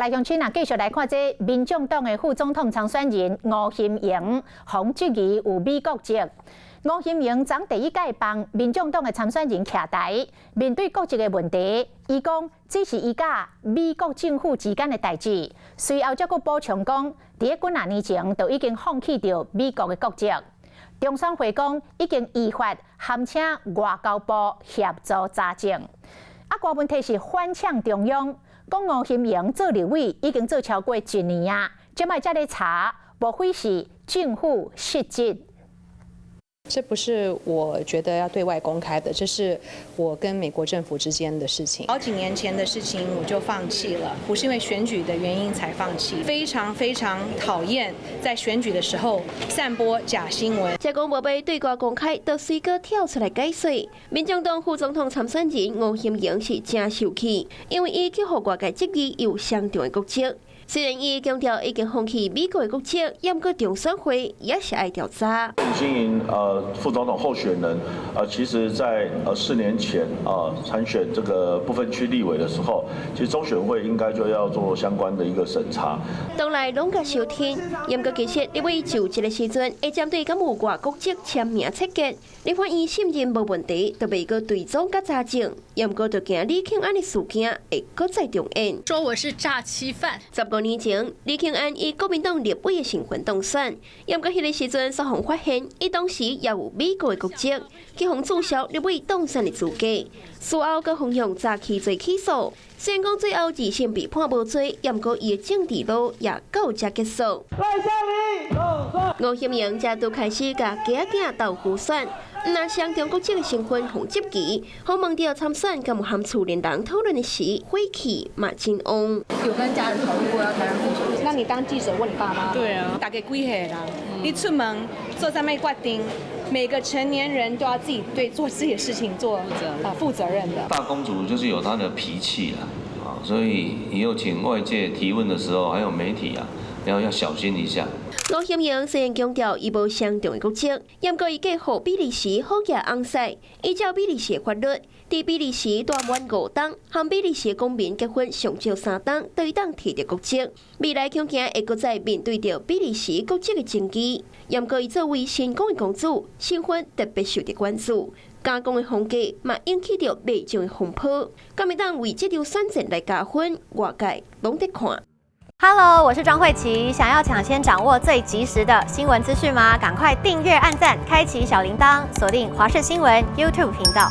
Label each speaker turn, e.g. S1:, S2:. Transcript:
S1: 来，乡亲啊，继续来看这民众党的副总统参选人吴欣盈，防质疑有美国籍。吴欣盈昨第一届帮民众党的参选人徛台，面对国籍的问题，伊讲这是伊甲美国政府之间的代志。随后则佫补充讲，伫几啊年前就已经放弃掉美国的国籍。中选会讲已经依法函请外交部协助查证。大问题是反呛中央。讲吴欣盈做立委已经做超过1年啊，即摆才咧查，无非是政府失职。
S2: 这不是我觉得要对外公开的，这是我跟美国政府之间的事情。好几年前的事情我就放弃了，不是因为选举的原因才放弃。非常非常讨厌在选举的时候散播假新闻。
S3: 这讲无被对外公开，就随个跳出来解释。民众党副总统参选人吴欣盈是真受气，因为伊去互外界质疑有相同的国籍。虽然伊强调已经放弃美国的国籍，也毋过中选会也是爱调查。
S4: 吴欣盈副总统候选人其实在4年前参选这个不分区立委的时候，其实中选会应该就要做相关的一个审查。
S3: 当来拢甲收听，也毋过其实立委就这个时阵会针对敢有外国籍签名切结，立法院信任无问题，就袂个对踪甲查证，也毋过就惊李庆安的事件会搁再重演。
S5: 说我是诈欺犯。
S3: 15年前，李庆安以国民党立委的身份当选，也毋过迄个时阵，司法发现伊当时也有美国的国籍，去互注销立委当选的资格。事后佮方向早期做起诉，虽然讲最后自身被判无罪，也毋过伊的政治路也到这结束。吴欣盈才拄开始甲家囝斗互选。那向中国籍的身份互质疑，好问到参选敢有和厝连人讨论的时，火气嘛真旺。
S5: 有跟家人讨论过要台湾复选？
S2: 那你当记者问你爸妈？
S5: 对啊。
S2: 大概几岁啦？你出门做上面决定，每个成年人都要自己对做自己的事情做负责任的。
S6: 大公主就是有她的脾气啦，所以以后请外界提问的时候，还有媒体然后要小心一下。
S3: 吴欣盈虽然强调伊无相同的国籍，也毋过伊嫁予比利时好野翁婿，依照比利时法律，伫比利时待满5冬，和比利时公民结婚上少3冬，就会当摕到国籍。未来恐惊会搁再面对着比利时国籍的争议。也毋过伊作为成功的公主，身份特别受到关注。加工的风格嘛引起着内政的风波。国民党为这条选战来加分，外界拢在看。
S7: Hello， 我是庄慧琪。想要抢先掌握最及时的新闻资讯吗？赶快订阅、按赞、开启小铃铛，锁定华视新闻 YouTube 频道。